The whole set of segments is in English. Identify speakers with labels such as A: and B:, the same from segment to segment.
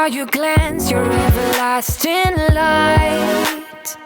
A: how you glance, your everlasting light.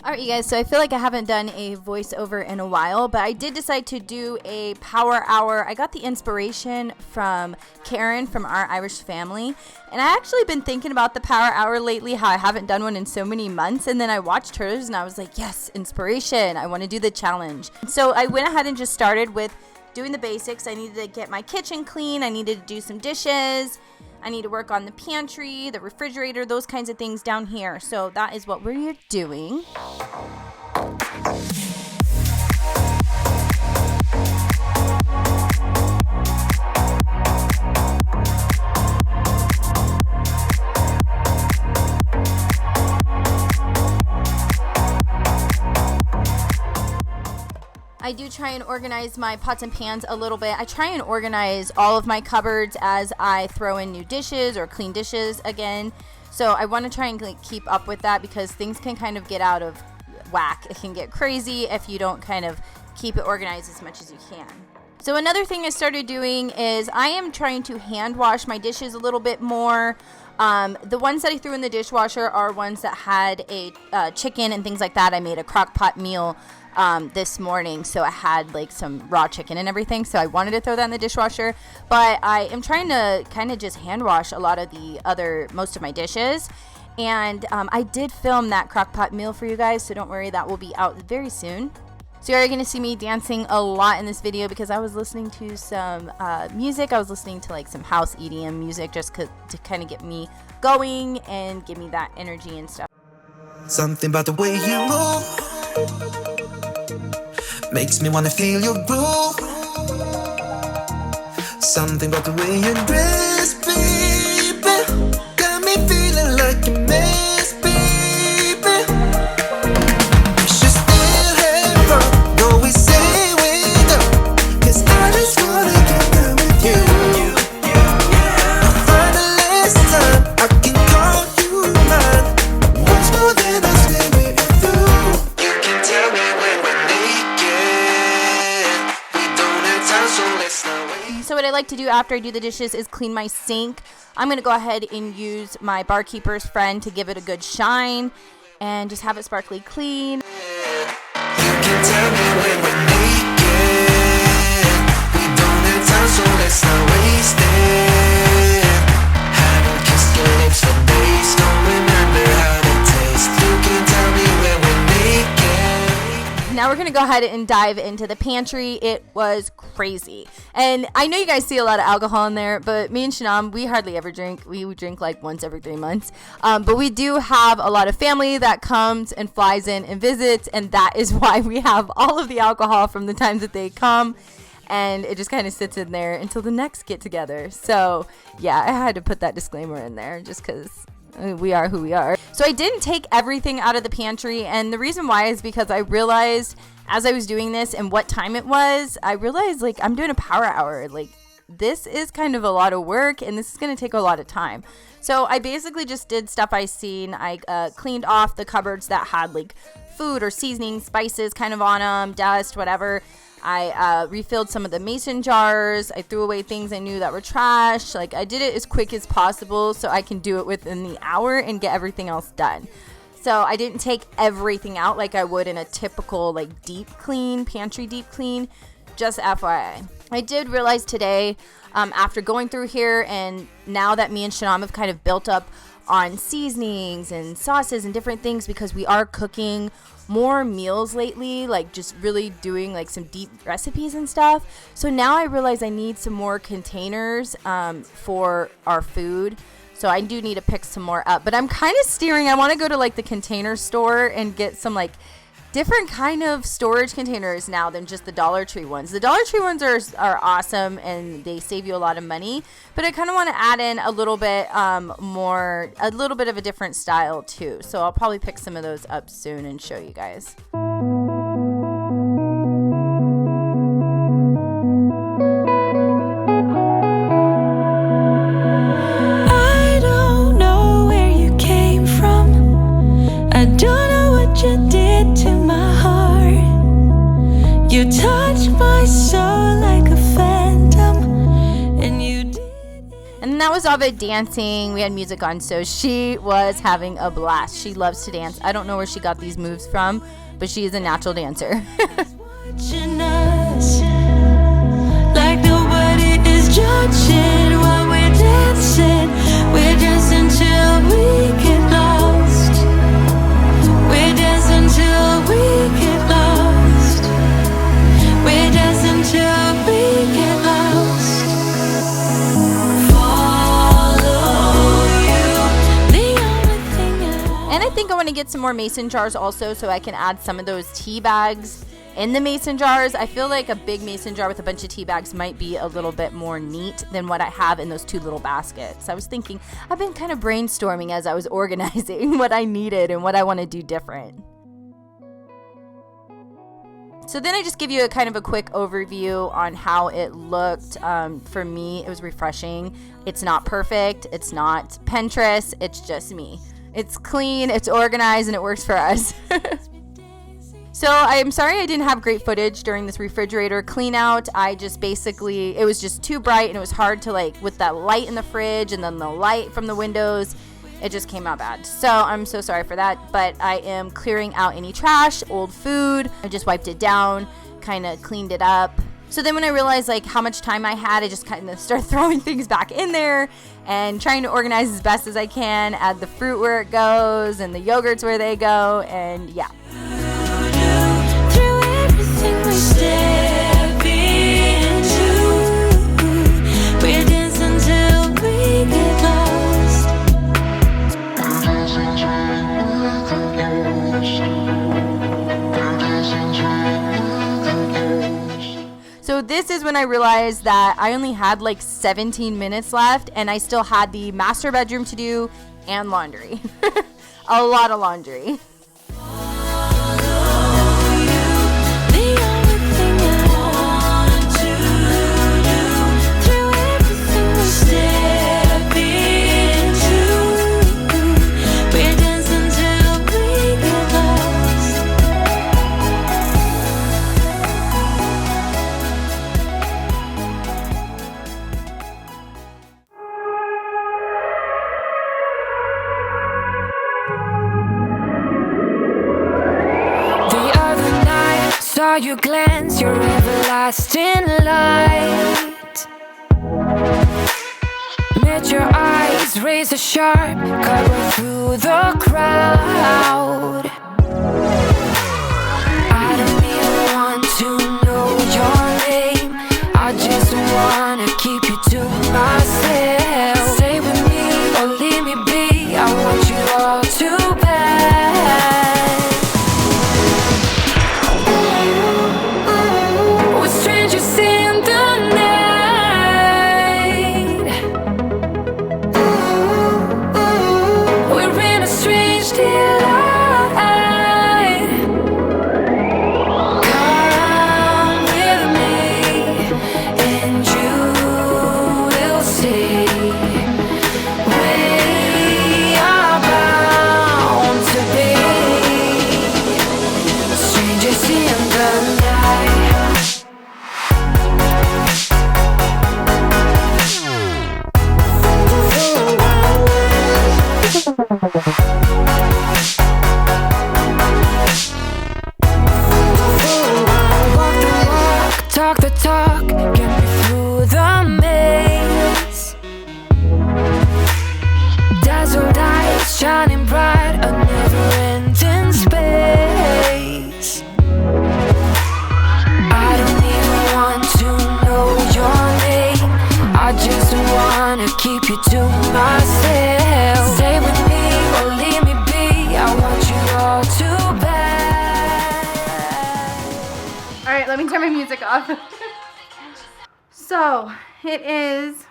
B: Alright you guys, so I feel like I haven't done a voiceover in a while, but I did decide to do a power hour. I got the inspiration from Karen from our Irish family, and I actually been thinking about the power hour lately, how I haven't done one in so many months, and then I watched hers and I was like, yes, inspiration, I want to do the challenge. So I went ahead and just started with doing the basics. I needed to get my kitchen clean, I needed to do some dishes, I need to work on the pantry, the refrigerator, those kinds of things down here. So that is what we're doing. I do try and organize my pots and pans a little bit. I try and organize all of my cupboards as I throw in new dishes or clean dishes again. So I want to try and keep up with that because things can kind of get out of whack. It can get crazy if you don't kind of keep it organized as much as you can. So another thing I started doing is I am trying to hand wash my dishes a little bit more. The ones that I threw in the dishwasher are ones that had a chicken and things like that. I made a crock pot meal this morning, so I had like some raw chicken and everything, so I wanted to throw that in the dishwasher, but I am trying to kind of just hand wash a lot of most of my dishes, and I did film that crock pot meal for you guys, so don't worry, that will be out very soon. So you're going to see me dancing a lot in this video because I was listening to some music. I was listening to like some house EDM music just to kind of get me going and give me that energy and stuff.
C: Something about the way you move makes me wanna feel your groove. Something about the way you dress, baby, got me feeling like a mess, baby. We should still have fun, though we say we don't, 'cause I just wanna get down with you. For the last time, I can call you mine. Once more than I say we're through. You can tell me when we're naked. We don't have time, so let's not wait.
B: So what I like to do after I do the dishes is clean my sink. I'm going to go ahead and use my barkeeper's friend to give it a good shine and just have it sparkly clean.
C: You can tell me when we're naked. We don't have time, so let's not waste it. Haven't kissed your lips for days, don't remember how to taste. You can tell me when we're naked.
B: Now we're going to go ahead and dive into the pantry. It was crazy. And I know you guys see a lot of alcohol in there, but me and Shanam, we hardly ever drink. We drink like once every 3 months. But we do have a lot of family that comes and flies in and visits, and that is why we have all of the alcohol from the times that they come. And it just kind of sits in there until the next get together. So yeah, I had to put that disclaimer in there just because we are who we are. So I didn't take everything out of the pantry, and the reason why is because I realized as I was doing this and what time it was, I realized like I'm doing a power hour. Like this is kind of a lot of work and this is going to take a lot of time. So I basically just did stuff I seen. I cleaned off the cupboards that had like food or seasoning, spices kind of on them, dust, whatever. I refilled some of the mason jars. I threw away things I knew that were trash. Like I did it as quick as possible so I can do it within the hour and get everything else done. So I didn't take everything out like I would in a typical like deep clean, pantry deep clean, just FYI. I did realize today after going through here, and now that me and Shanam have kind of built up on seasonings and sauces and different things because we are cooking more meals lately, like just really doing like some deep recipes and stuff. So now I realize I need some more containers for our food. So I do need to pick some more up, but I'm kind of steering. I want to go to like the container store and get some like different kind of storage containers now than just the Dollar Tree ones. The Dollar Tree ones are awesome and they save you a lot of money, but I kind of want to add in a little bit more, a little bit of a different style too. So I'll probably pick some of those up soon and show you guys.
D: I don't know where you came from. I don't know what you did to my heart. You touch my soul like a phantom, and you did.
B: And then that was all about dancing. We had music on, so she was having a blast. She loves to dance. I don't know where she got these moves from, but she is a natural dancer.
D: Watching us like nobody is judging while we're dancing. We're dancing till we get lost. We're dancing till we get lost. We're dancing till we get lost. Follow you. The only thing
B: And I think I want to get some more mason jars also, so I can add some of those tea bags in the mason jars. I feel like a big mason jar with a bunch of tea bags might be a little bit more neat than what I have in those two little baskets. I was thinking, I've been kind of brainstorming as I was organizing what I needed and what I want to do different. So then I just give you a kind of a quick overview on how it looked. For me, it was refreshing. It's not perfect. It's not Pinterest. It's just me. It's clean, it's organized, and it works for us. So I'm sorry I didn't have great footage during this refrigerator clean out. I just basically, it was just too bright and it was hard to like, with that light in the fridge and then the light from the windows, it just came out bad. So I'm so sorry for that, but I am clearing out any trash, old food. I just wiped it down, kind of cleaned it up. So then when I realized like how much time I had, I just kind of started throwing things back in there and trying to organize as best as I can, add the fruit where it goes and the yogurts where they go, and yeah.
D: through everything we step into. We're dancing till we get lost.
B: So this is when I realized that I only had like 17 minutes left and I still had the master bedroom to do and laundry. A lot of laundry.
A: Saw you glance, your everlasting light. Met your eyes, razor sharp, cut right through the crowd. I don't even want to know your name. I just wanna keep you to myself. Stay with me or leave me be. I want you all too bad. Talk the talk, get me through the maze. Dazzled eyes shining bright, a never-ending space. I don't even want to know your name. I just wanna keep you to myself. Stay with me or leave me be. I want you all too bad.
B: All right, let me turn my music off. So it is,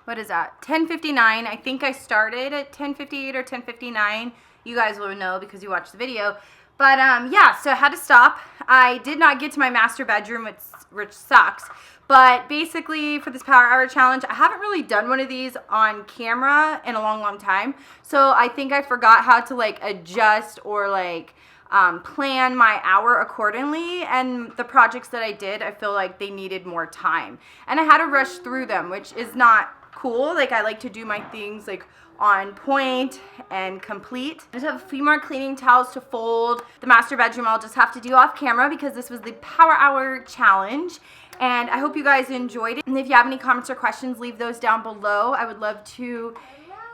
B: what is that? 10:59. I think I started at 10:58 or 10:59. You guys will know because you watched the video. But yeah, so I had to stop. I did not get to my master bedroom, which sucks. But basically for this power hour challenge, I haven't really done one of these on camera in a long time. So I think I forgot how to like adjust or like
E: plan my hour accordingly, and the projects that I did, I feel like they needed more time, and I had to rush through them, which is not cool. Like, I like to do my things like on point and complete. I just have a few more cleaning towels to fold. The master bedroom I'll just have to do off camera because this was the Power Hour challenge. And I hope you guys enjoyed it. And if you have any comments or questions, leave those down below. I would love to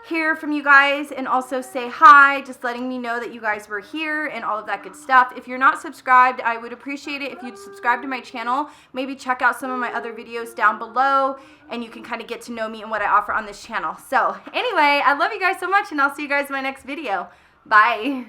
E: hear from you guys and also say hi, just letting me know that you guys were here and all of that good stuff. If you're not subscribed, I would appreciate it if you'd subscribe to my channel. Maybe check out some of my other videos down below, and you can kind of get to know me and what I offer on this channel. So anyway, I love you guys so much, and I'll see you guys in my next video. Bye.